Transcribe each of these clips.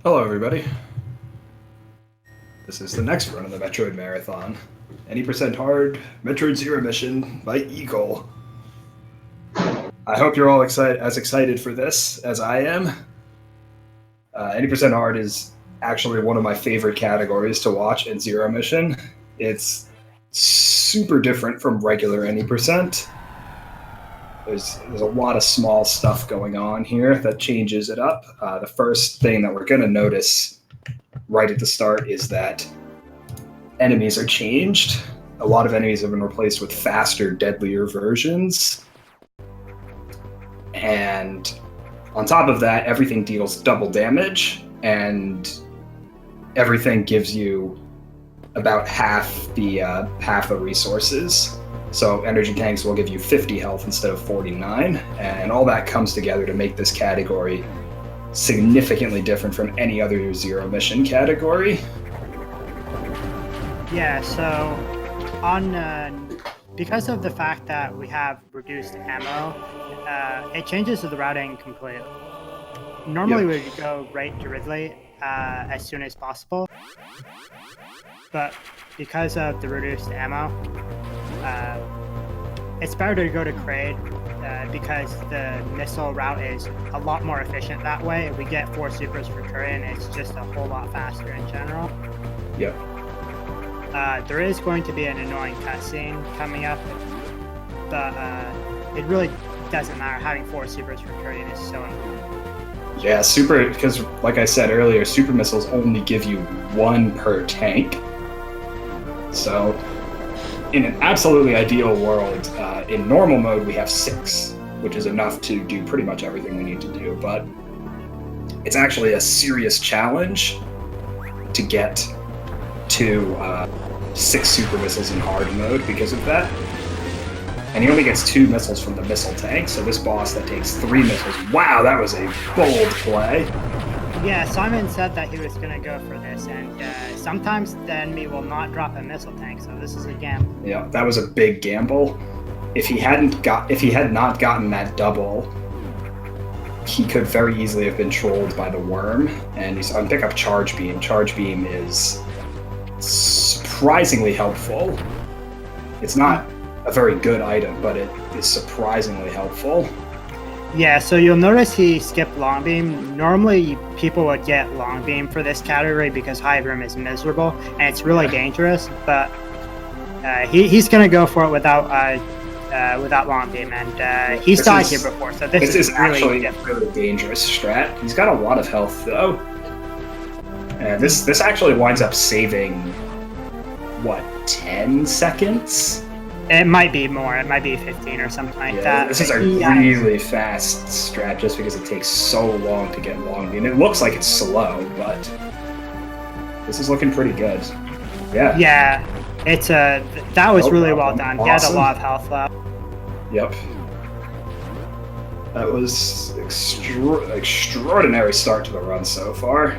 Hello, everybody. This is the next run of the Metroid Marathon. Any percent hard, Metroid Zero Mission by Eagle. I hope you're all as excited for this as I am. Any percent hard is actually one of my favorite categories to watch in Zero Mission. It's super different from regular any percent. There's a lot of small stuff going on here that changes it up. The first thing that we're going to notice right at the start is that enemies are changed. A lot of enemies have been replaced with faster, deadlier versions. And on top of that, everything deals double damage, and everything gives you about half the resources. So energy tanks will give you 50 health instead of 49, and all that comes together to make this category significantly different from any other Zero Mission category. Yeah, so because of the fact that we have reduced ammo, it changes the routing completely. Normally we would go right to Ridley as soon as possible, but because of the reduced ammo, it's better to go to Kraid because the missile route is a lot more efficient that way. We get 4 supers for Torian, it's just a whole lot faster in general. Yep. There is going to be an annoying cutscene coming up, but it really doesn't matter. Having 4 supers for Torian is so important. Yeah, because like I said earlier, super missiles only give you 1 per tank. So in an absolutely ideal world, in normal mode we have 6, which is enough to do pretty much everything we need to do, but it's actually a serious challenge to get to 6 super missiles in hard mode because of that. And he only gets 2 missiles from the missile tank, so this boss that takes 3 missiles, wow, that was a bold play. Yeah, Simon said that he was going to go for this, and sometimes the enemy will not drop a missile tank, so this is a gamble. Yeah, that was a big gamble. If he had not gotten that double, he could very easily have been trolled by the worm, and he's on pick up Charge Beam. Charge Beam is surprisingly helpful. It's not a very good item, but it is surprisingly helpful. Yeah, so you'll notice he skipped Long Beam. Normally, people would get Long Beam for this category because High Room is miserable, and it's really dangerous, but he's going to go for it without Long Beam, and he's died here before, so this is really actually a really dangerous strat. He's got a lot of health, though. And this actually winds up saving, what, 10 seconds? It might be more. It might be 15 or something like that. This is a really fast strat just because it takes so long to get Long Beam. It looks like it's slow, but this is looking pretty good. Yeah. Yeah, that was really well done. Awesome. He had a lot of health left. Yep. That was extraordinary start to the run so far.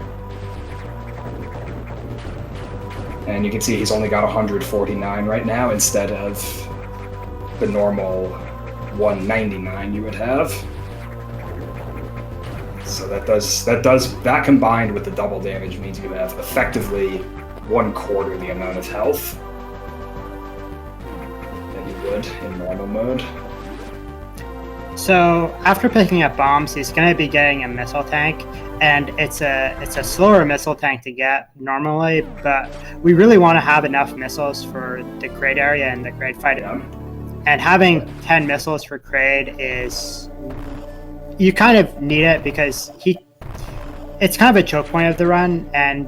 And you can see he's only got 149 right now instead of the normal 199 you would have. So that combined with the double damage means you have effectively 1/4 the amount of health that you would in normal mode. So after picking up bombs, he's going to be getting a missile tank, and it's a slower missile tank to get normally, but we really want to have enough missiles for the Kraid area and the Kraid fight. And having 10 missiles for Kraid you kind of need it because it's kind of a choke point of the run, and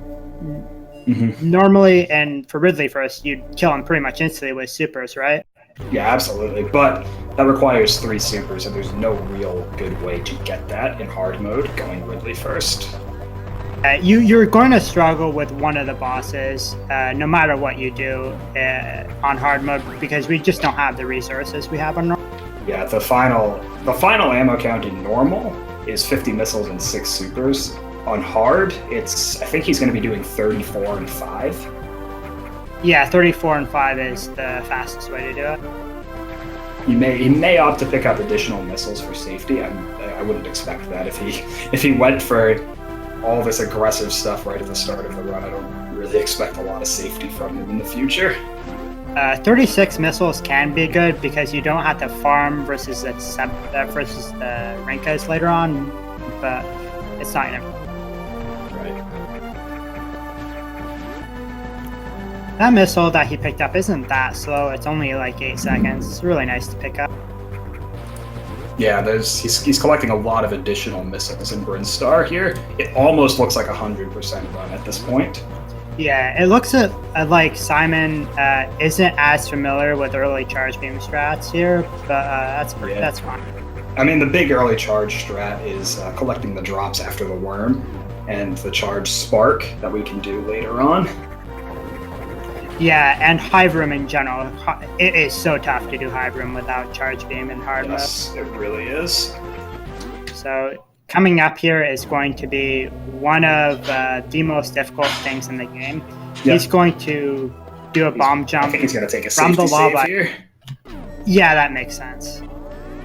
normally, and for Ridley first, you'd kill him pretty much instantly with supers, right? Yeah, absolutely, but that requires 3 supers, and there's no real good way to get that in hard mode going Ridley first. You're going to struggle with one of the bosses, no matter what you do on hard mode, because we just don't have the resources we have on normal. Yeah, the final ammo count in normal is 50 missiles and 6 supers. On hard, I think he's going to be doing 34 and 5. Yeah, 34 and 5 is the fastest way to do it. He may opt to pick up additional missiles for safety. I wouldn't expect that if he went for all this aggressive stuff right at the start of the run. I don't really expect a lot of safety from him in the future. 36 missiles can be good because you don't have to farm versus the Rinkas later on, but it's not gonna. Right. That missile that he picked up isn't that slow. It's only like 8 seconds. It's really nice to pick up. Yeah, he's collecting a lot of additional missiles in Brinstar here. It almost looks like 100% run at this point. Yeah, it looks like Simon isn't as familiar with early charge beam strats here, but that's fine. I mean, the big early charge strat is collecting the drops after the worm and the charge spark that we can do later on. Yeah, and Hive Room in general. It is so tough to do Hive Room without charge beam and hard mode. Yes, it really is. So coming up here is going to be one of the most difficult things in the game. Yep. He's going to do a bomb jump. I think he's going to take a from the lava save here. Yeah, that makes sense.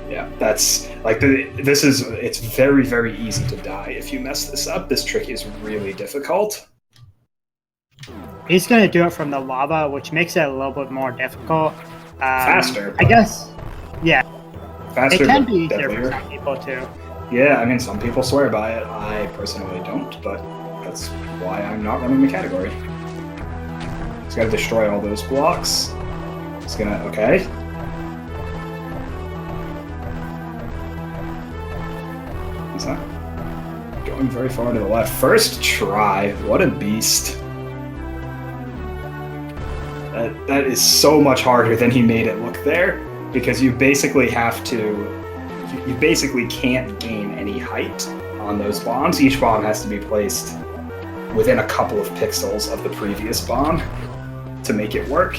Yeah, that's like it's very, very easy to die if you mess this up. This trick is really difficult. He's going to do it from the lava, which makes it a little bit more difficult. Faster. I guess, yeah. Faster, it can be easier deadlier. for some people too. Yeah, I mean, some people swear by it. I personally don't, but that's why I'm not running the category. He's got to destroy all those blocks. He's gonna, okay. He's not going very far to the left. First try, what a beast. That is so much harder than he made it look there, because you basically have to, you basically can't gain any height on those bombs. Each bomb has to be placed within a couple of pixels of the previous bomb to make it work.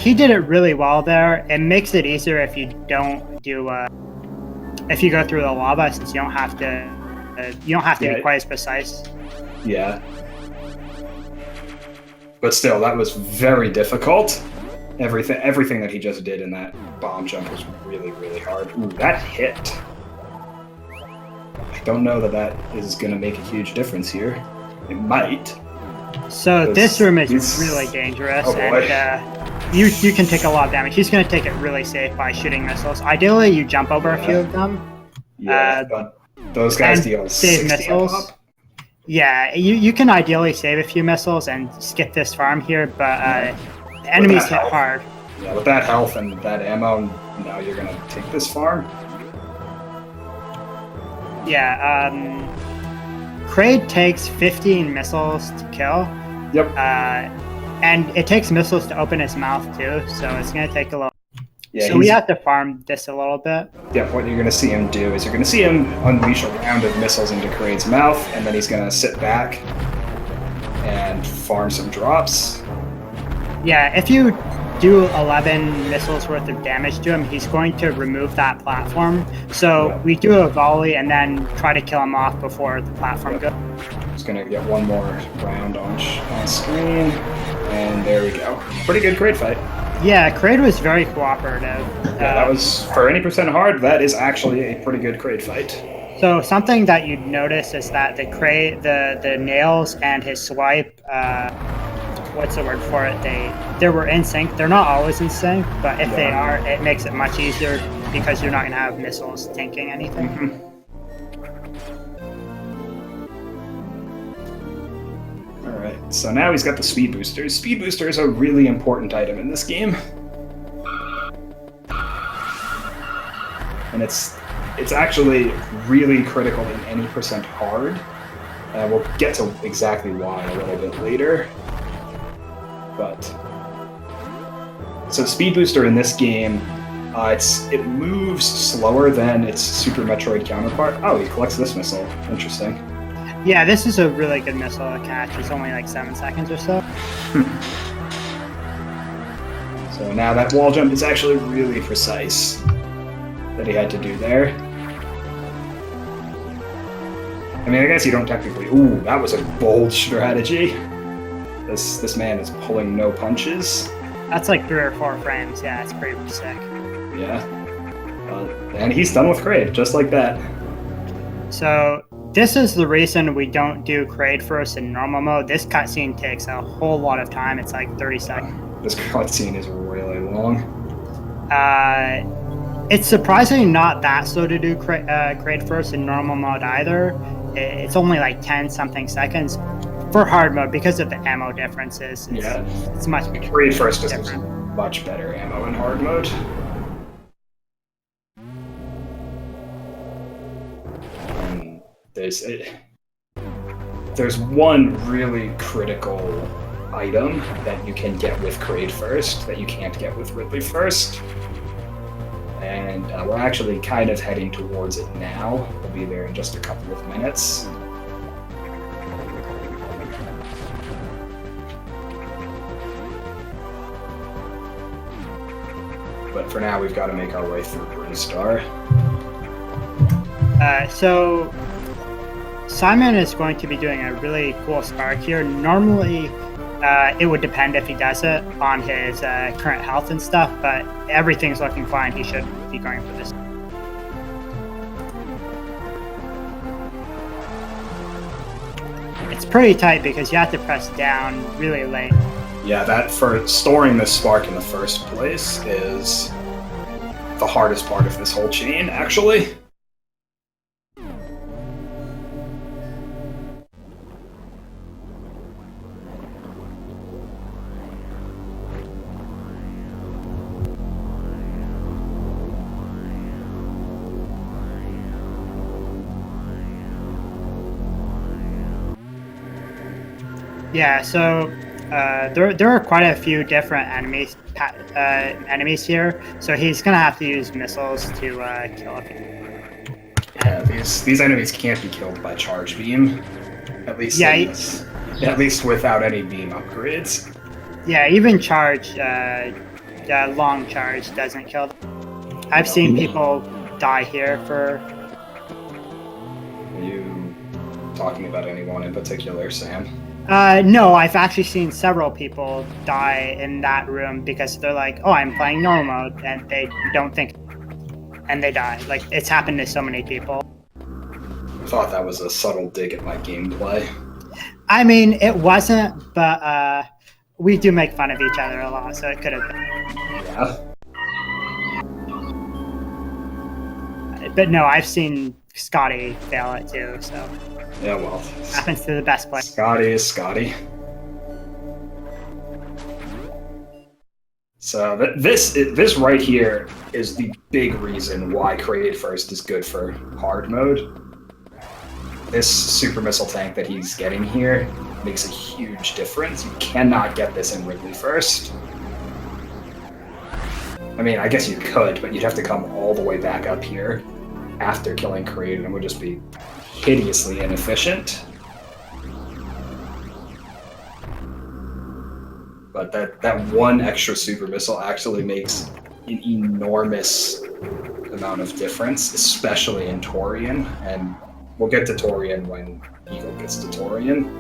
He did it really well there. It makes it easier if you don't do, if you go through the lava, since you don't have to be quite as precise. Yeah. But still, that was very difficult. Everything that he just did in that bomb jump was really, really hard. Ooh, that hit. I don't know that is going to make a huge difference here. It might. So this room is really dangerous, and you can take a lot of damage. He's going to take it really safe by shooting missiles. Ideally, you jump over a few of them. Yeah, but those guys deal save 60 missiles. Yeah, you can ideally save a few missiles and skip this farm here, but enemies hit hard. Yeah, with that health and that ammo, now you're going to take this farm. Yeah, Kraid takes 15 missiles to kill. Yep. And it takes missiles to open his mouth too, so it's going to take a little. Yeah, so we have to farm this a little bit. Yeah, what you're going to see him do is you're going to see him unleash a round of missiles into Kraid's mouth, and then he's going to sit back and farm some drops. Yeah, if you do 11 missiles worth of damage to him, he's going to remove that platform. So we do a volley and then try to kill him off before the platform goes. Just going to get one more round on screen, and there we go. Pretty good Kraid fight. Yeah, Kraid was very cooperative. Yeah, that was, for any percent hard, that is actually a pretty good Kraid fight. So something that you'd notice is that the Kraid, the nails and his swipe, what's the word for it? They were in sync. They're not always in sync, but if they are, it makes it much easier because you're not going to have missiles tanking anything. Mm-hmm. Alright, so now he's got the speed boosters. Speed booster is a really important item in this game. And it's actually really critical in any percent hard. We'll get to exactly why a little bit later. But so speed booster in this game, it moves slower than its Super Metroid counterpart. Oh, he collects this missile. Interesting. Yeah, this is a really good missile to catch. It's only like 7 seconds or so. So now that wall jump is actually really precise that he had to do there. I mean, I guess you don't technically... Ooh, that was a bold strategy. This man is pulling no punches. That's like 3 or 4 frames. Yeah, it's pretty sick. Yeah. And he's done with Kraid, just like that. So This is the reason we don't do Kraid first in normal mode. This cutscene takes a whole lot of time. It's like 30 seconds. This cutscene is really long. It's surprisingly not that slow to do Kraid first in normal mode either. It's only like 10 something seconds for hard mode because of the ammo differences. It's much Kraid first just much better ammo in hard mode. There's one really critical item that you can get with Kraid first that you can't get with Ridley first. And we're actually kind of heading towards it now. We'll be there in just a couple of minutes. But for now, we've got to make our way through Brinstar. So Simon is going to be doing a really cool spark here. Normally, it would depend if he does it on his current health and stuff, but everything's looking fine. He should be going for this. It's pretty tight because you have to press down really late. Yeah, that for storing this spark in the first place is the hardest part of this whole chain, actually. Yeah, so there are quite a few different enemies here, so he's gonna have to use missiles to kill him. Yeah, these enemies can't be killed by charge beam, at least at least without any beam upgrades. Yeah, even charge, long charge doesn't kill them. I've seen people die here for. Are you talking about anyone in particular, Sam? No, I've actually seen several people die in that room because they're like, oh, I'm playing normal mode, and they don't think, and they die. Like, it's happened to so many people. I thought that was a subtle dig at my gameplay. I mean, it wasn't, but we do make fun of each other a lot, so it could have been. Yeah. But no, I've seen Scotty fail it too, so. Yeah, well. Happens to the best player. Scotty is Scotty. So this right here is the big reason why Kraid first is good for hard mode. This super missile tank that he's getting here makes a huge difference. You cannot get this in Ridley first. I mean, I guess you could, but you'd have to come all the way back up here after killing Kraid, and it would just be hideously inefficient. But that one extra super missile actually makes an enormous amount of difference, especially in Torian, and we'll get to Torian when Eagle gets to Torian.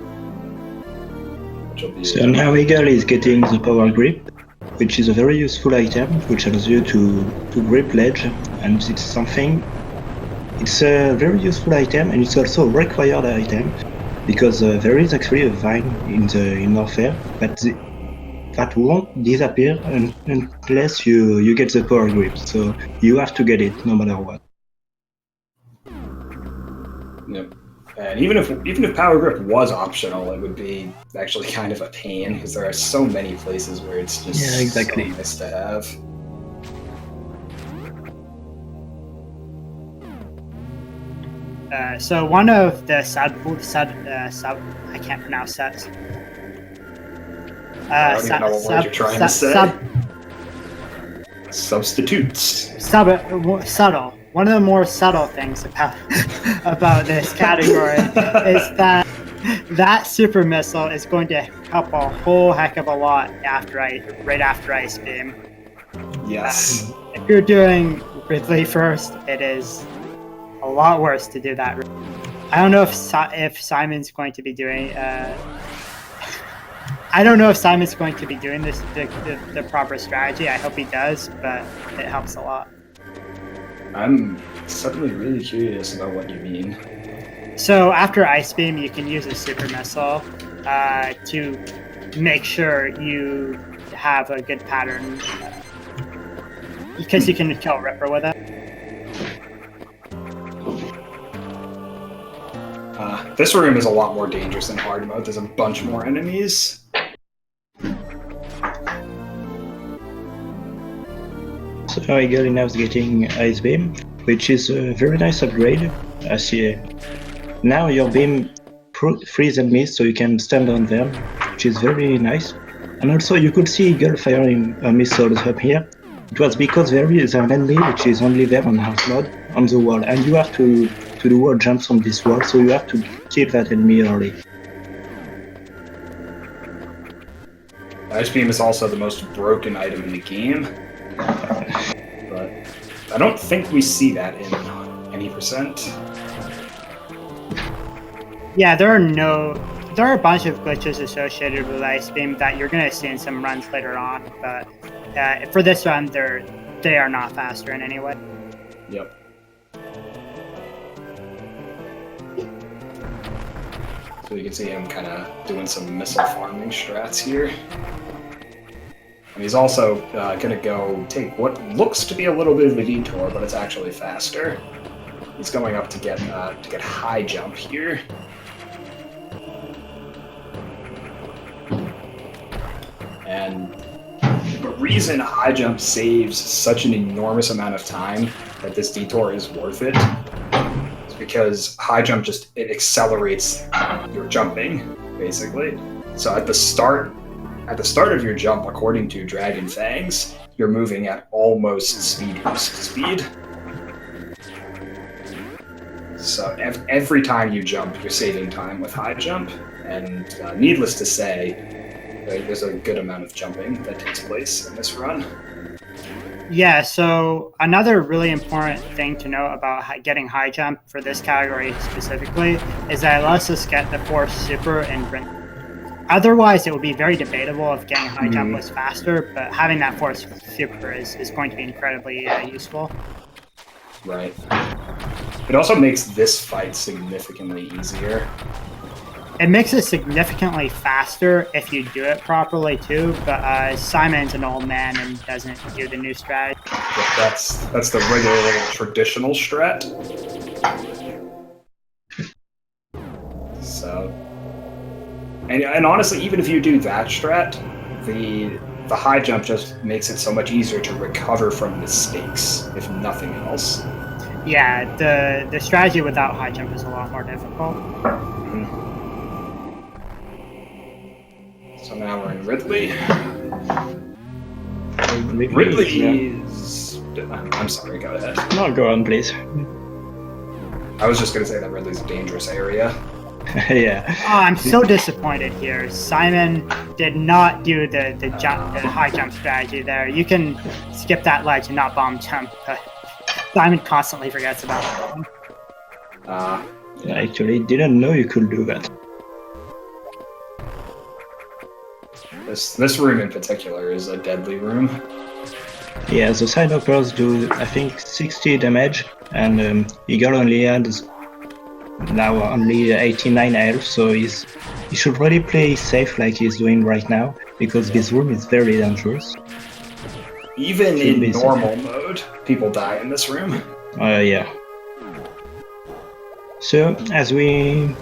So now Eagle is getting the power grip, which is a very useful item, which allows you to grip ledge, and it's a very useful item, and it's also a required item, because there is actually a vine in warfare, but that won't disappear unless you get the power grip, so you have to get it no matter what. Yep. And even if power grip was optional, it would be actually kind of a pain, because there are so many places where it's just so nice to have. So one of the I can't pronounce that. I don't even know what word you're trying to say. Substitutes. Subtle. One of the more subtle things about this category is that super missile is going to help a whole heck of a lot right after Ice Beam. Yes. If you're doing Ridley first, it is a lot worse to do that. I don't know if Simon's going to be doing. I don't know if Simon's going to be doing this the proper strategy. I hope he does, but it helps a lot. I'm suddenly really curious about what you mean. So after Ice Beam, you can use a super missile to make sure you have a good pattern, because you can kill Ripper with it. This room is a lot more dangerous than hard mode. There's a bunch more enemies. So Eagle now is getting Ice Beam, which is a very nice upgrade. As now your beam freeze enemies, so you can stand on them, which is very nice. And also you could see Eagle firing missiles up here. It was because there is an enemy which is only there on hard mode on the wall, and you have to do wall jumps on this wall, so you have to kill that enemy early. Ice Beam is also the most broken item in the game, but I don't think we see that in any percent. Yeah, there are a bunch of glitches associated with Ice Beam that you're going to see in some runs later on, but for this run, they are not faster in any way. Yep. So you can see him kind of doing some missile farming strats here. And he's also going to go take what looks to be a little bit of a detour, but it's actually faster. He's going up to get high jump here. And the reason high jump saves such an enormous amount of time that this detour is worth it is because high jump it accelerates your jumping, basically. So at the start of your jump, according to Dragon Fangs, you're moving at almost speed boost speed. So every time you jump, you're saving time with high jump, and needless to say, there's a good amount of jumping that takes place in this run. Yeah, so another really important thing to know about getting high jump for this category specifically is that it lets us get the Force Super and Rin. Otherwise, it would be very debatable if getting high jump was faster, but having that Force Super is going to be incredibly useful. Right. It also makes this fight significantly easier. It makes it significantly faster if you do it properly too, but Simon's an old man and doesn't do the new strat. But that's the regular traditional strat. So, and honestly, even if you do that strat, the high jump just makes it so much easier to recover from mistakes, if nothing else. Yeah, the strategy without high jump is a lot more difficult. So now we're in Ridley. Ridley's... I'm sorry, go ahead. No, go on, please. I was just going to say that Ridley's a dangerous area. Yeah. Oh, I'm so disappointed here. Simon did not do the high jump strategy there. You can skip that ledge and not bomb jump, but Simon constantly forgets about it. I actually didn't know you could do that. This room in particular is a deadly room. Yeah, the side hoppers do, I think, 60 damage, and Eagle only has now only 89 health, so he should really play safe like he's doing right now, because this room is very dangerous. Even in normal mode, people die in this room. Yeah. So, as we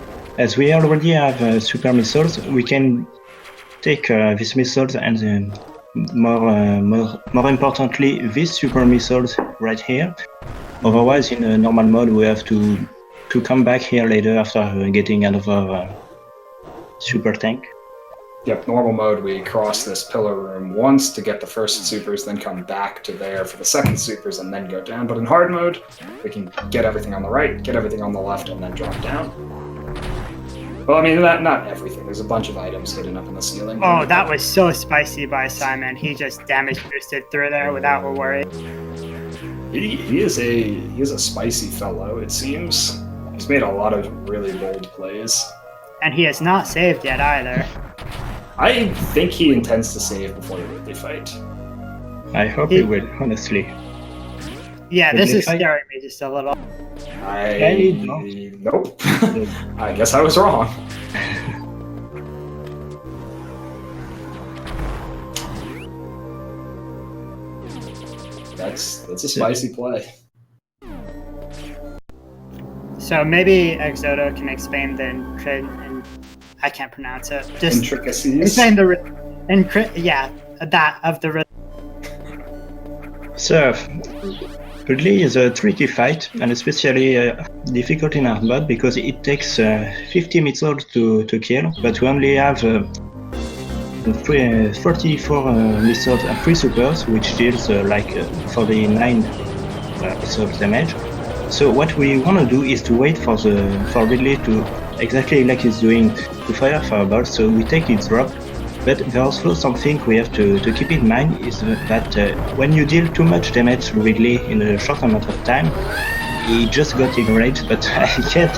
already have super missiles, we can take these missiles and more importantly, these super missiles right here. Otherwise, in a normal mode, we have to come back here later after getting another super tank. Yep, normal mode, we cross this pillar room once to get the first supers, then come back to there for the second supers, and then go down. But in hard mode, we can get everything on the right, get everything on the left, and then drop down. Well, I mean, not everything. There's a bunch of items hidden up in the ceiling. Oh, that was so spicy by Simon. He just damage boosted through there without a worry. He is a spicy fellow, it seems. He's made a lot of really bold plays. And he has not saved yet either. I think he intends to save before the Ridley fight. I hope he will, honestly. Yeah, this is Ridley fight? scaring me just a little. Nope. I guess I was wrong. That's a spicy play. So maybe Exodo can explain the and I can't pronounce it. Just Intricacies. explain the that of the. So, Ridley is a tricky fight, and especially difficult in hard mode because it takes 50 missiles to kill, but we only have 34 missiles and 3 supers, which deals 49 missiles damage. So what we want to do is to wait for Ridley to, exactly like he's doing, to fire fireball, so we take its drop. But there's also something we have to keep in mind is that when you deal too much damage to Ridley in a short amount of time, he just got enraged, but yet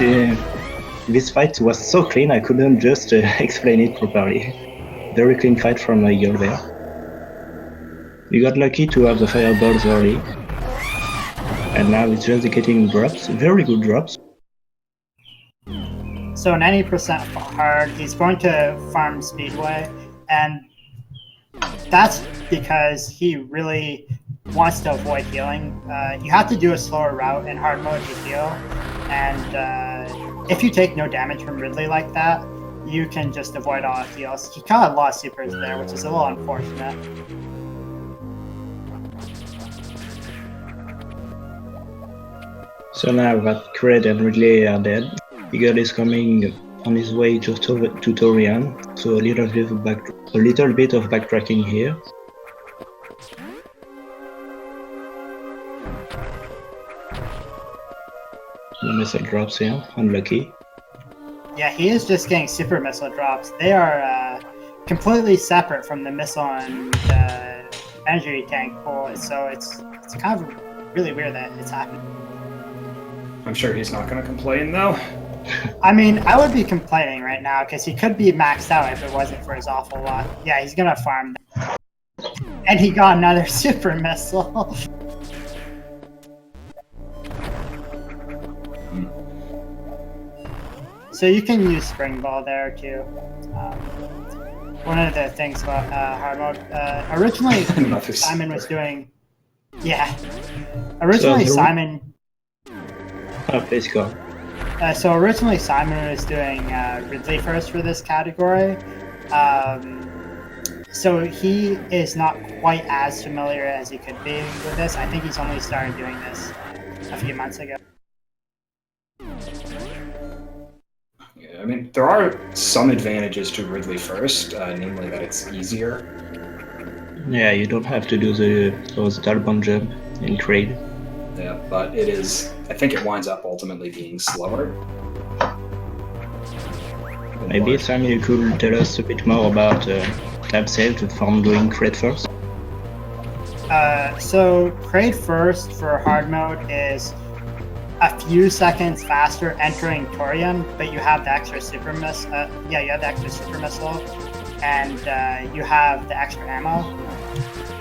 this fight was so clean I couldn't just explain it properly. Very clean fight from Eagle there. We got lucky to have the fireballs early, and now it's just getting drops, very good drops. So 90% hard, he's going to farm Speedway, and that's because he really wants to avoid healing. You have to do a slower route in hard mode to heal, and if you take no damage from Ridley like that, you can just avoid all heals. He kind of lost supers there, which is a little unfortunate. So now that Kraid and Ridley are dead, Eagle is coming on his way to Torian, so a little bit of backtracking here. No missile drops here, unlucky. Yeah, he is just getting super missile drops. They are completely separate from the missile and energy tank pool, so it's kind of really weird that it's happening. I'm sure he's not going to complain though. I mean, I would be complaining right now because he could be maxed out if it wasn't for his awful luck. Yeah, he's gonna farm that. And he got another super missile. So you can use Spring Ball there too. One of the things about hard mode, originally Simon was doing, originally Simon. Oh, please go. So originally Simon was doing Ridley first for this category. So he is not quite as familiar as he could be with this. I think he's only started doing this a few months ago. Yeah, I mean, there are some advantages to Ridley first, namely that it's easier. Yeah, you don't have to do those double jump in Kraid. Yeah, but it is. I think it winds up ultimately being slower. Maybe Sam, you could tell us a bit more about tab save from doing Kraid first. So Kraid first for hard mode is a few seconds faster entering Torian, but you have the extra super missile. You have the extra super missile, and you have the extra ammo,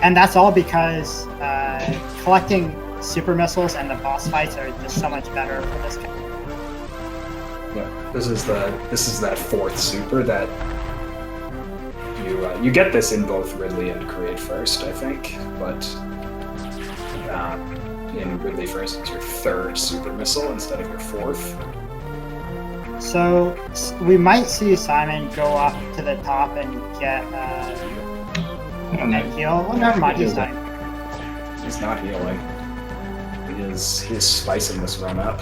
and that's all because collecting super missiles and the boss fights are just so much better for this game. Yeah, this is that fourth super that you get this in both Ridley and Kraid first, I think, but in Ridley first it's your third super missile instead of your fourth. So we might see Simon go up to the top and get and heal. Oh, never mind, he's not. He's not healing. He's spicing this run up.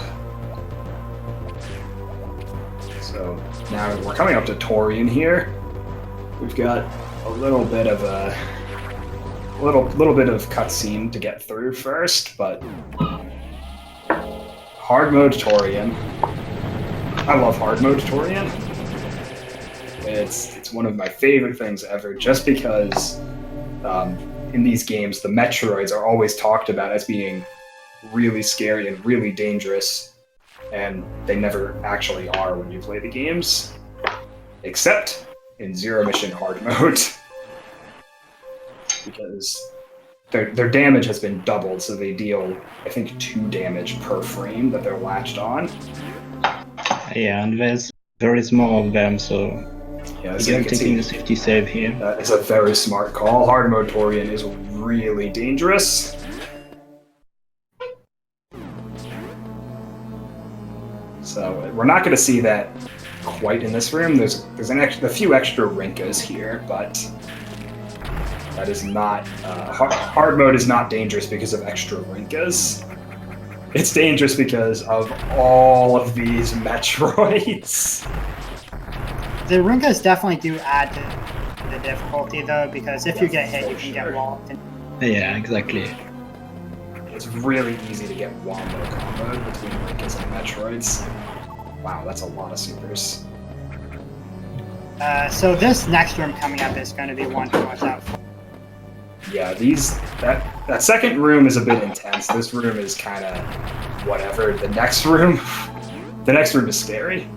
So now we're coming up to Torian here. We've got a little bit of cutscene to get through first, but hard mode Torian. I love hard mode Torian. It's one of my favorite things ever, just because in these games the Metroids are always talked about as being really scary and really dangerous, and they never actually are when you play the games, except in zero mission hard mode. Because their damage has been doubled, so they deal, I think, 2 damage per frame that they're latched on. Yeah, and there is more of them, so Yeah, so again you can taking see the safety save here. it's a very smart call. Hard mode Torian is really dangerous. So we're not going to see that quite in this room. There's a few extra Rinkas here, but that is not hard mode is not dangerous because of extra Rinkas. It's dangerous because of all of these Metroids. The Rinkas definitely do add to the difficulty, though, because if you get hit, you can get walled. Yeah, exactly. It's really easy to get wombo comboed between Rinkas and Metroids. Wow, that's a lot of supers. So this next room coming up is going to be one to watch out for. Yeah, that second room is a bit intense. This room is kind of whatever. The next room is scary.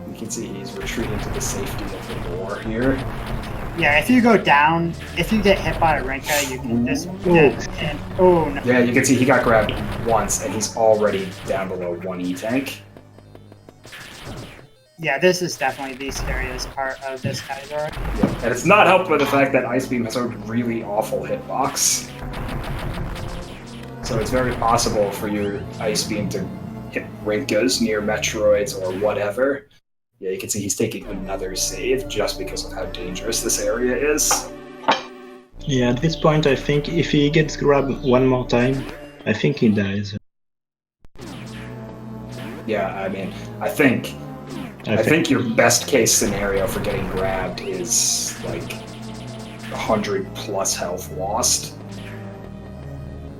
You can see he's retreating to the safety of the door here. Yeah, if you go down, if you get hit by a Rinka, you can just and oh no. Yeah, you can see he got grabbed once, and he's already down below 1 E-tank. Yeah, this is definitely the scariest part of this category. Yeah, and it's not helped by the fact that Ice Beam has a really awful hitbox. So it's very possible for your Ice Beam to hit Rinkas near Metroids or whatever. Yeah, you can see he's taking another save just because of how dangerous this area is. Yeah, at this point, I think if he gets grabbed one more time, I think he dies. Yeah, I mean, I think your best case scenario for getting grabbed is like 100 plus health lost.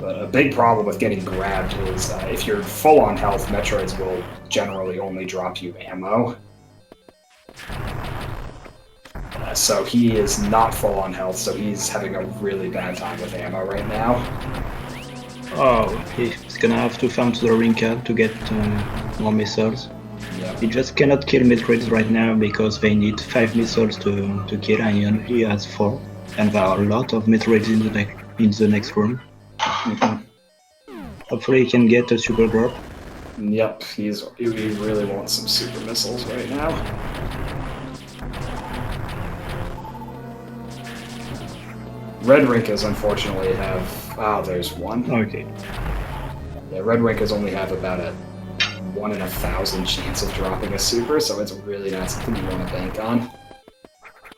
But a big problem with getting grabbed is if you're full on health, Metroids will generally only drop you ammo. So he is not full on health, so he's having a really bad time with ammo right now. Oh, he's gonna have to farm to the Rinka to get more missiles. Yeah. He just cannot kill Metroids right now because they need 5 missiles to kill, and he only has 4. And there are a lot of Metroids in the next room. Mm-hmm. Hopefully he can get a super drop. Yep, he really wants some super missiles right now. Red Rinkas unfortunately have... Oh, there's one. Okay. Yeah, Red Rinkas only have about a 1 in 1,000 chance of dropping a super, so it's really not something you want to bank on.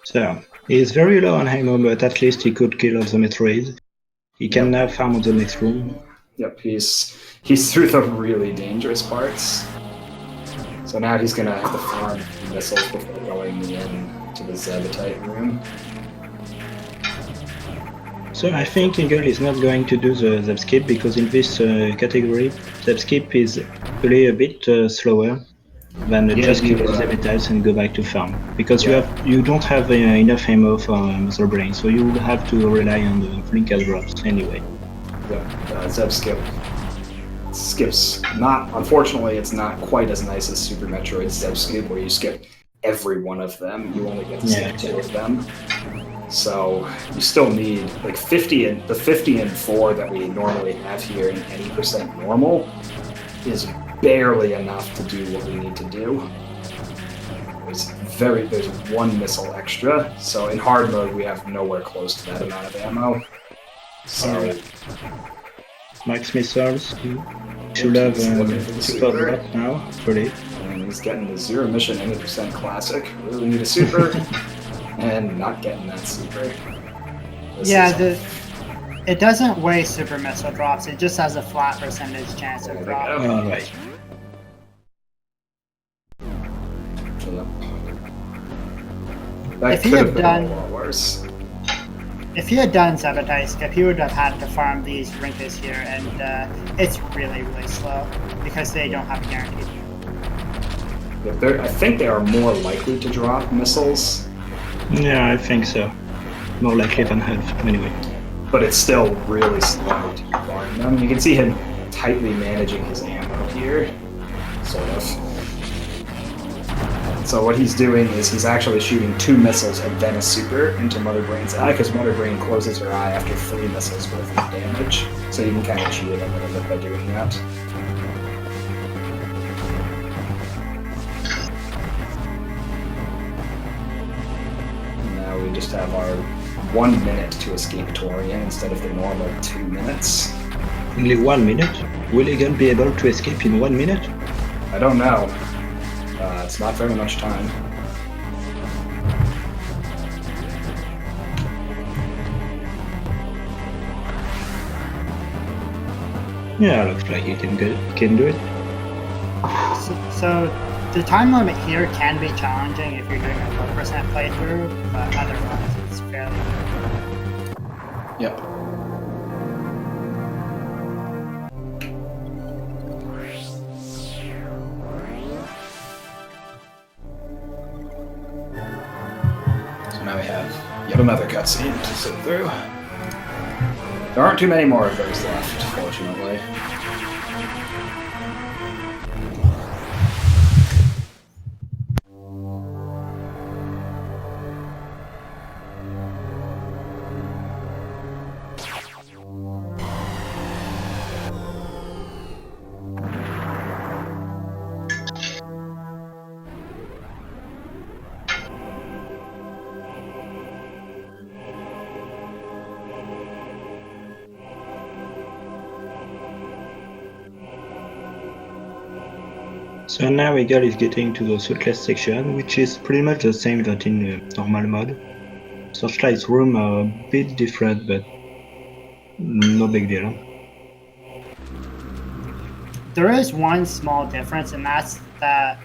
So, he's very low on ammo, but at least he could kill all the Metroids. He can now farm on the next room. Yep, he's through the really dangerous parts. So now he's gonna have to farm missiles before going in to the Zebetite room. So I think Eagle is not going to do the Zeb skip because in this category, Zeb skip is really a bit slower than just kill the Zebetites and go back to farm. Because you don't have enough ammo for the brain, so you will have to rely on the Rinka drops anyway. Yeah, Zeb skips not, unfortunately, it's not quite as nice as Super Metroid Zeb skip where you skip every one of them. You only get to skip 2 of them. So you still need like 50 and 4 that we normally have here in any % normal is barely enough to do what we need to do. There's 1 missile extra, so in hard mode we have nowhere close to that amount of ammo. So Max missiles should have super drop now, pretty. And he's getting the 0 mission 80% classic. Really need a super. And not getting that super. It doesn't weigh super missile drops, it just has a flat percentage chance of drop. Alright. That could have been a lot worse. If he had done Zebetite skip, he would have had to farm these Rinkas here, and it's really, really slow because they don't have a guarantee. I think they are more likely to drop missiles. Yeah, I think so. More likely than half, anyway. But it's still really slow to farm them. You can see him tightly managing his ammo here, sort of. So what he's doing is he's actually shooting 2 missiles and then a super into Mother Brain's eye, because Mother Brain closes her eye after 3 missiles worth of damage. So you can kind of cheat it a little bit by doing that. Now we just have our 1 minute to escape Torian instead of the normal 2 minutes. Only 1 minute? Will Eagle be able to escape in 1 minute? I don't know. It's not very much time. Yeah, looks like he can do it. So the time limit here can be challenging if you're doing a 4% playthrough, but otherwise it's fairly. Yep. Now we have yet another cutscene to sit through. There aren't too many more of those left, fortunately. So now Eagle is getting to the Suitless section, which is pretty much the same that in normal mode. Searchlight's room are a bit different, but no big deal. There is one small difference, and that's that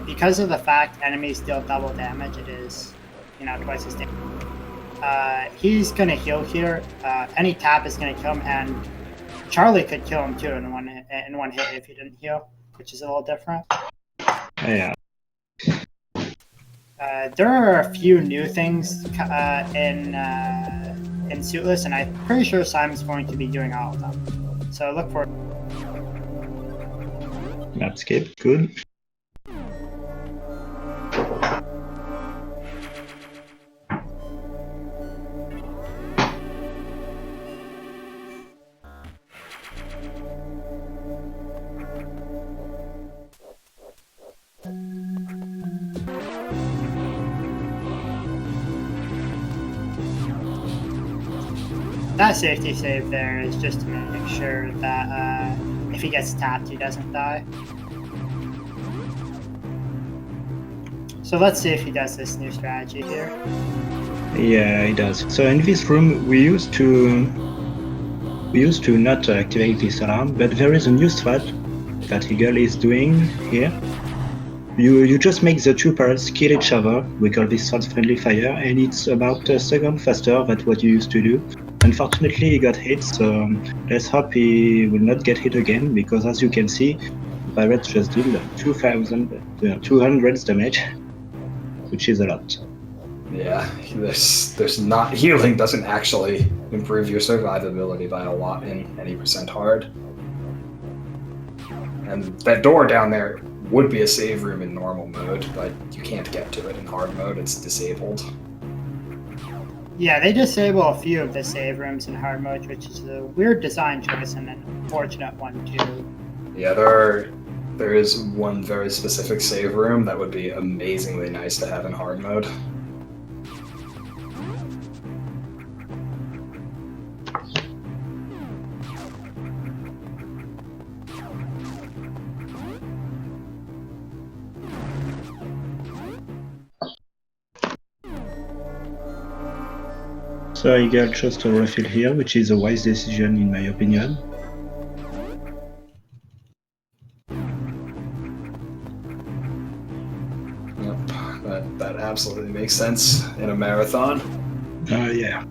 because of the fact enemies deal double damage, it is, twice as damage. He's gonna heal here. Any tap is gonna kill him, and Charlie could kill him too in one hit if he didn't heal, which is a little different. Yeah. There are a few new things in Suitless, and I'm pretty sure Simon's going to be doing all of them. So look for. Map skip, good. That safety save there is just to make sure that if he gets tapped, he doesn't die. So let's see if he does this new strategy here. Yeah, he does. So in this room, we used to not activate this alarm, but there is a new strat that Eagle is doing here. You just make the 2 parrots kill each other. We call this strat friendly fire, and it's about a second faster than what you used to do. Unfortunately, he got hit, so let's hope he will not get hit again, because as you can see, pirates just did 200 damage, which is a lot. Yeah, there's not healing doesn't actually improve your survivability by a lot in any percent hard. And that door down there would be a save room in normal mode, but you can't get to it in hard mode, it's disabled. Yeah, they disable a few of the save rooms in hard mode, which is a weird design choice and an unfortunate one too. Yeah, there is one very specific save room that would be amazingly nice to have in hard mode. So Eagle chose to refill here, which is a wise decision in my opinion. Yep, that absolutely makes sense in a marathon. Yeah.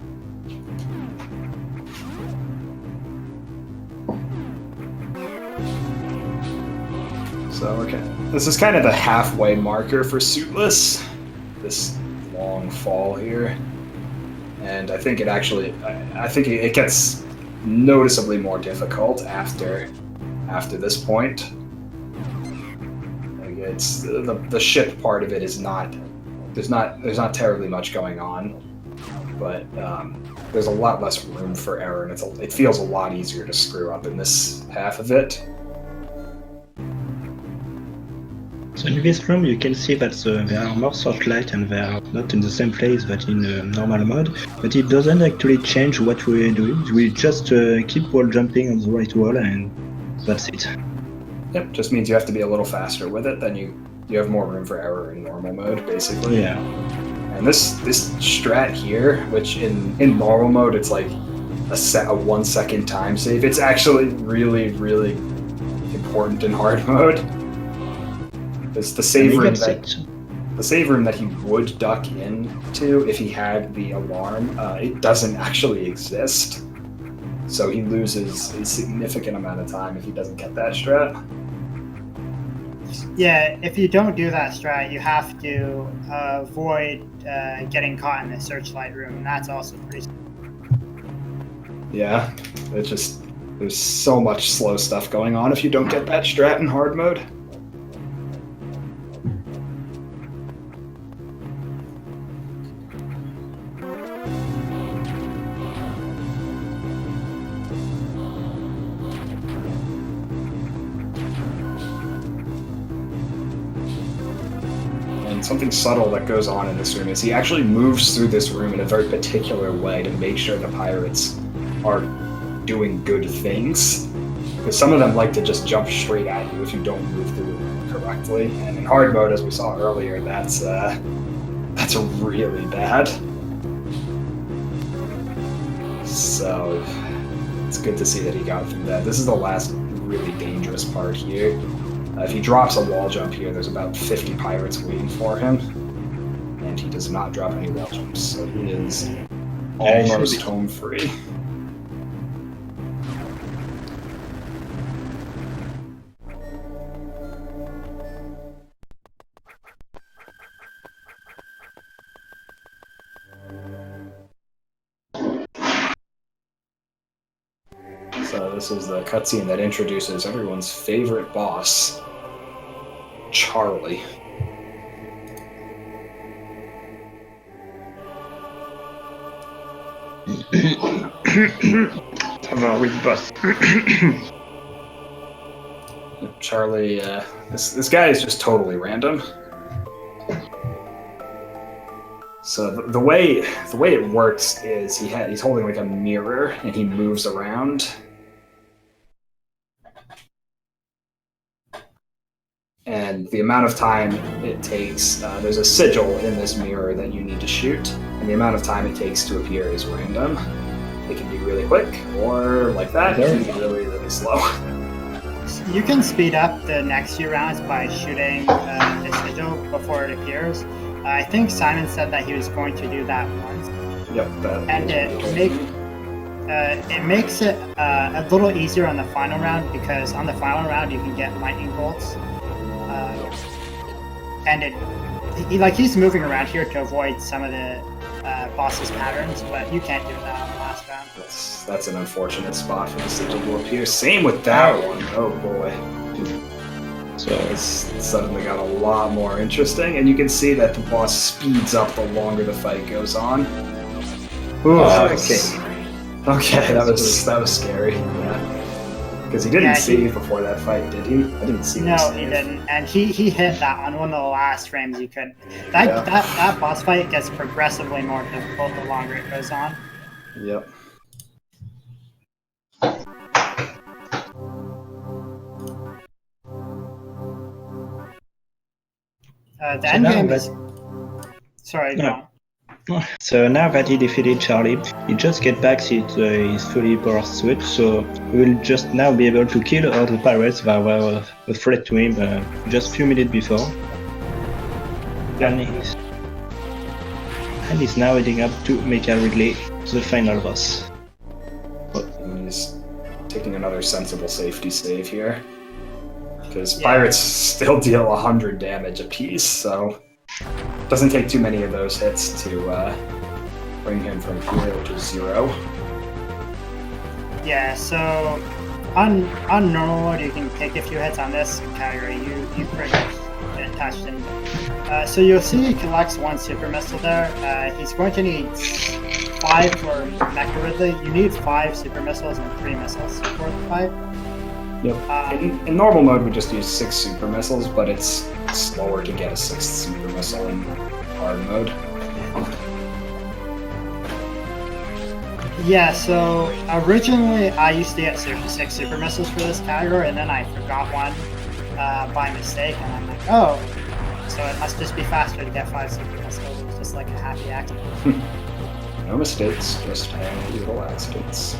So okay, this is kind of the halfway marker for Suitless. This long fall here. And I think it actually, I think it gets noticeably more difficult after this point. Again, It's the ship part of it is not there's not terribly much going on, but there's a lot less room for error, and it feels a lot easier to screw up in this half of it. So in this room you can see that there are more searchlights and they are not in the same place that in normal mode, but it doesn't actually change what we're doing. We just keep wall jumping on the right wall and that's it. Yep, just means you have to be a little faster with it, then you have more room for error in normal mode, basically. Yeah. And this strat here, which in normal mode it's like a 1 second time save, it's actually really, really important in hard mode. It's the save room that he would duck into if he had the alarm. It doesn't actually exist, so he loses a significant amount of time if he doesn't get that strat. Yeah, if you don't do that strat, you have to avoid getting caught in the searchlight room, and that's also pretty. Yeah, there's so much slow stuff going on if you don't get that strat in hard mode. Something subtle that goes on in this room is he actually moves through this room in a very particular way to make sure the pirates are doing good things. Because some of them like to just jump straight at you if you don't move through the room correctly. And in hard mode, as we saw earlier, that's really bad. So it's good to see that he got through that. This is the last really dangerous part here. If he drops a wall jump here, there's about 50 pirates waiting for him, and he does not drop any wall jumps, so he is almost home free. So this is the cutscene that introduces everyone's favorite boss, Charlie. boss. Charlie, this guy is just totally random. So the way it works is he's holding like a mirror and he moves around. And the amount of time it takes, there's a sigil in this mirror that you need to shoot, and the amount of time it takes to appear is random. It can be really quick, or like that, it can be really, really slow. You can speed up the next few rounds by shooting the sigil before it appears. I think Simon said that he was going to do that once. Yep. And it makes it a little easier on the final round, because on the final round you can get lightning bolts. And he's moving around here to avoid some of the boss's patterns, but you can't do that on the last round. That's an unfortunate spot for the sigil to appear. Same with that one. Oh boy. So it's suddenly got a lot more interesting, and you can see that the boss speeds up the longer the fight goes on. Ooh, okay, that was scary. Yeah. Because he didn't save before that fight, did he? I didn't see him. No, he didn't. And he hit that on one of the last frames you could. That boss fight gets progressively more difficult the longer it goes on. Yep. The endgame is... Sorry, go on. So now that he defeated Charlie, he just get back to his fully powered switch, so we will just now be able to kill all the pirates that were a threat to him just a few minutes before. And he's now heading up to Mecha Ridley, the final boss. And he's taking another sensible safety save here. Because pirates still deal 100 damage apiece, so it doesn't take too many of those hits to bring him from 0 to 0. Yeah, so on normal mode you can take a few hits on this and Calgary, you pretty much attached in. So you'll see he collects 1 super missile there. He's going to need 5 for Mecha Ridley. You need 5 super missiles and 3 missiles for the fight. Yep. In normal mode, we just use 6 super missiles, but it's slower to get a 6th super missile in hard mode. Yeah, so originally I used to get 6 super missiles for this category, and then I forgot one by mistake, and I'm like, oh, so it must just be faster to get 5 super missiles. It was just like a happy accident. No mistakes, just little accidents.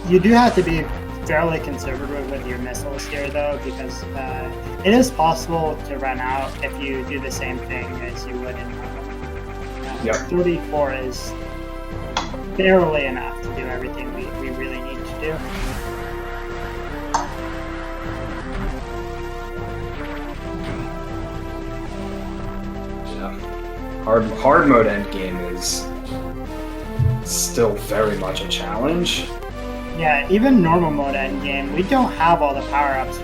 You do have to be fairly conservative with your missiles here, though, because it is possible to run out if you do the same thing as you would in normal. Yep. 34 is barely enough to do everything we really need to do. Yeah. Hard mode endgame is still very much a challenge. Yeah, even normal mode endgame, we don't have all the power-ups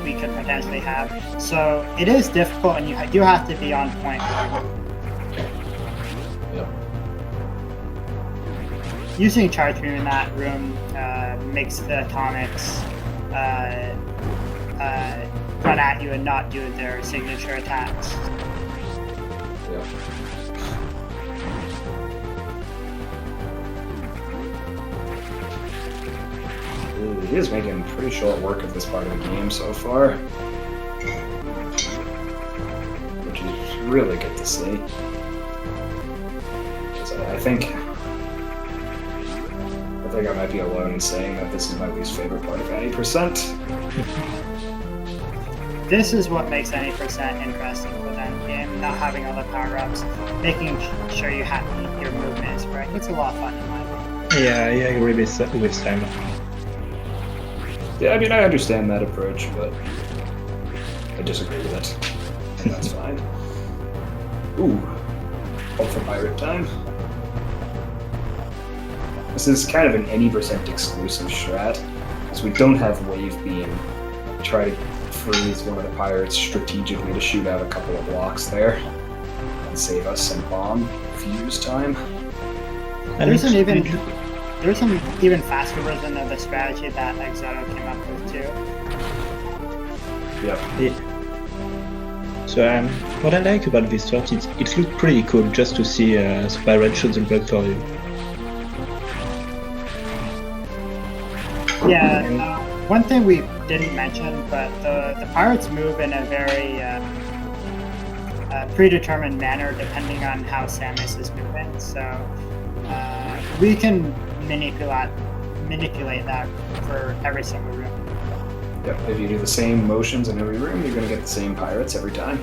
we could potentially have. So it is difficult, and you do have to be on point. Yep. Using charge room in that room makes the atomics run at you and not do their signature attacks. Yep. He is making pretty short work of this part of the game so far, which is really good to see. I think I might be alone in saying that this is my least favorite part of any percent. This is what makes any percent interesting with endgame, not having all the power-ups, making sure you have your movement is correct. It's a lot of fun in my opinion. Yeah, I agree with Sam. Yeah, I mean, I understand that approach, but I disagree with it. And that's fine. Ooh, hope for pirate time. This is kind of an any percent exclusive strat, because we don't have wave beam. Try to freeze one of the pirates strategically to shoot out a couple of blocks there and save us some bomb fuse time. And there's an even faster version of the strategy that Exoto came up with too. Yep. Yeah. So what I like about this strat is it looks pretty cool just to see the pirate shoot the bug for you. Yeah, one thing we didn't mention, but the pirates move in a very predetermined manner depending on how Samus is moving. So we can manipulate that for every single room. Yep. If you do the same motions in every room, you're going to get the same pirates every time.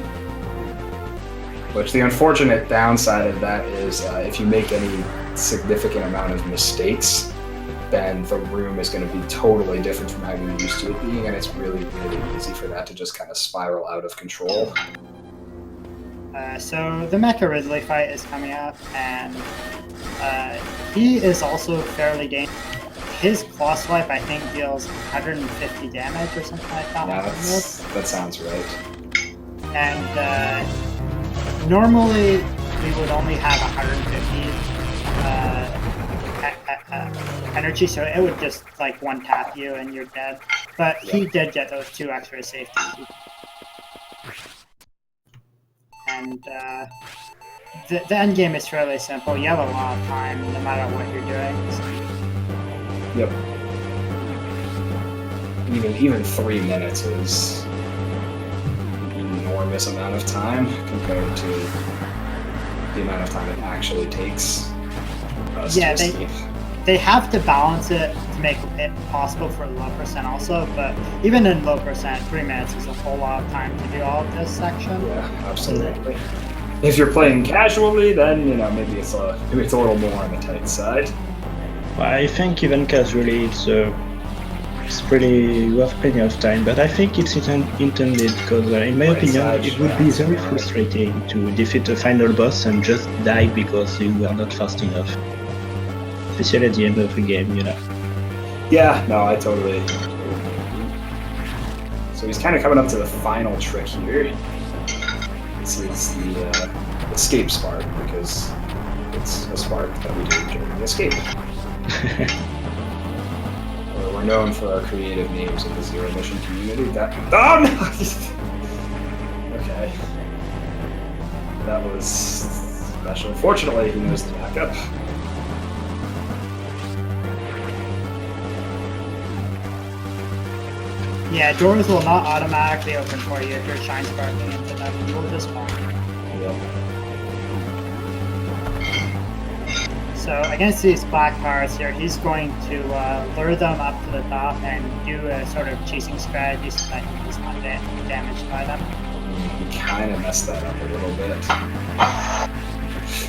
Which the unfortunate downside of that is if you make any significant amount of mistakes, then the room is going to be totally different from how you're used to it being, and it's really, really easy for that to just kind of spiral out of control. So the Mecha Ridley fight is coming up, and he is also fairly dangerous. His claw swipe, I think, deals 150 damage or something like that. Yeah, that sounds right. And normally we would only have 150 energy, so it would just like one tap you and you're dead. But he did get those 2 extra safety. And the end game is fairly simple. You have a lot of time no matter what you're doing. So. Yep. Even 3 minutes is an enormous amount of time compared to the amount of time it actually takes us to escape. They have to balance it to make it possible for low percent also, but even in low percent, 3 minutes is a whole lot of time to do all of this section. Yeah, absolutely. If you're playing casually, then maybe it's a little more on the tight side. I think even casually it's pretty worth plenty of time, but I think it's intended because in my opinion it would be very frustrating to defeat a final boss and just die because you were not fast enough. Especially at the end of the game, Yeah, no, I totally. So he's kind of coming up to the final trick here. This is the escape spark, because it's a spark that we do during the escape. We're known for our creative names in the Zero Mission community. Oh no! Okay. That was special. Fortunately, he knows the backup. Yeah, doors will not automatically open for you if you're shine sparking into them. You will just walk. Yep. So against these black bars here, he's going to lure them up to the top and do a sort of chasing strategy so that he's not damaged by them. He kind of messed that up a little bit.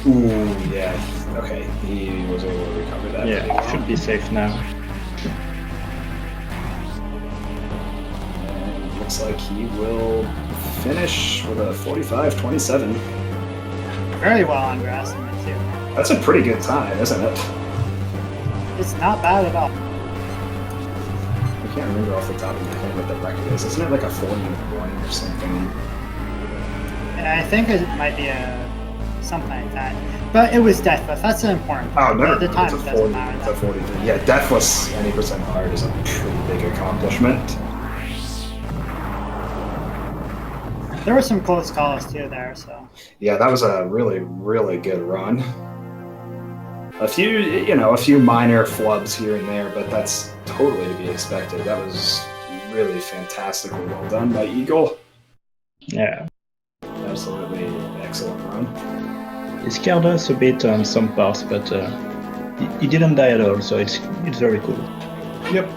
Ooh, yeah. Okay, he was able to recover that. Yeah, should be safe now. And looks like he will finish with a 45-27. Very well on grass in it too. That's a pretty good time, isn't it? It's not bad at all. I can't remember off the top of my head what the record is. Isn't it like a 41 or something? And I think it might be something like that. But it was deathless. That's the important part. Oh, no, The time it's a doesn't 40, matter. it's a 43. Yeah, deathless 90% hard is a pretty big accomplishment. There were some close calls too there, so. Yeah, that was a really, really good run. A few minor flubs here and there, but that's totally to be expected. That was really fantastically well done by Eagle. Yeah. Absolutely excellent run. He scared us a bit on some parts, but he didn't die at all, so it's very cool. Yep.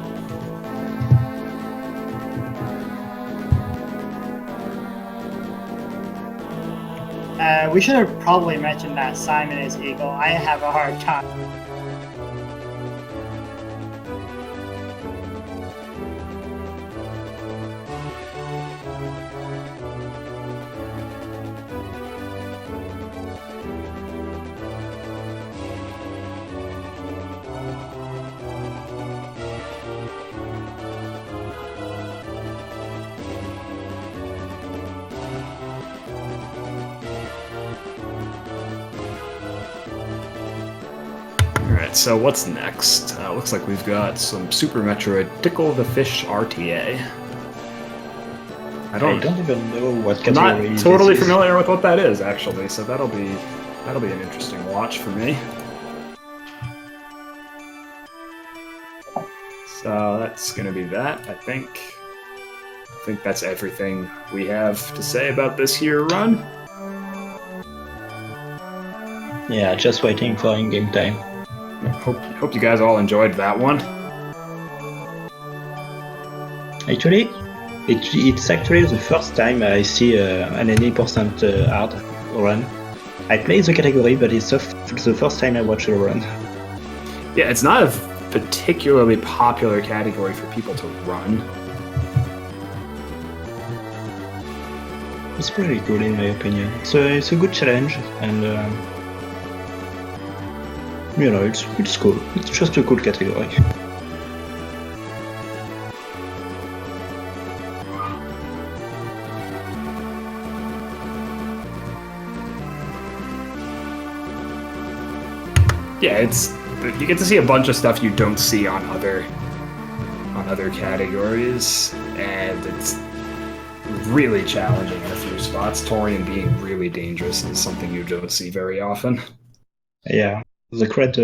We should have probably mentioned that Simon is Eagle. I have a hard time. Alright, so what's next? Looks like we've got some Super Metroid Tickle the Fish RTA. I don't even know what I'm category not totally this is. familiar with what that is, actually, so that'll be an interesting watch for me. So that's gonna be that, I think. I think that's everything we have to say about this here run. Yeah, just waiting for in-game time. Hope you guys all enjoyed that one. Actually, it's actually the first time I see an 80% hard run. I play the category, but it's the first time I watch a run. Yeah, it's not a particularly popular category for people to run. It's pretty cool in my opinion. So it's a good challenge, and it's cool. It's just a cool category. Yeah, you get to see a bunch of stuff you don't see on other categories, and it's really challenging in a few spots. Torian being really dangerous is something you don't see very often. Yeah, the Kraid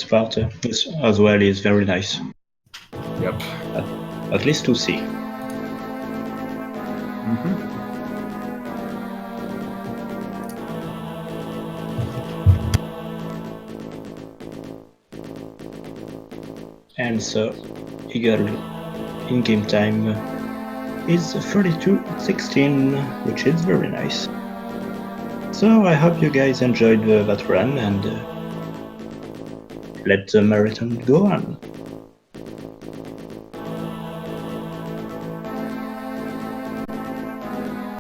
part as well is very nice. Yep. At least to see. Mm-hmm. And so, Eagle in-game time is 32-16, which is very nice. So I hope you guys enjoyed that run, and let the marathon go on.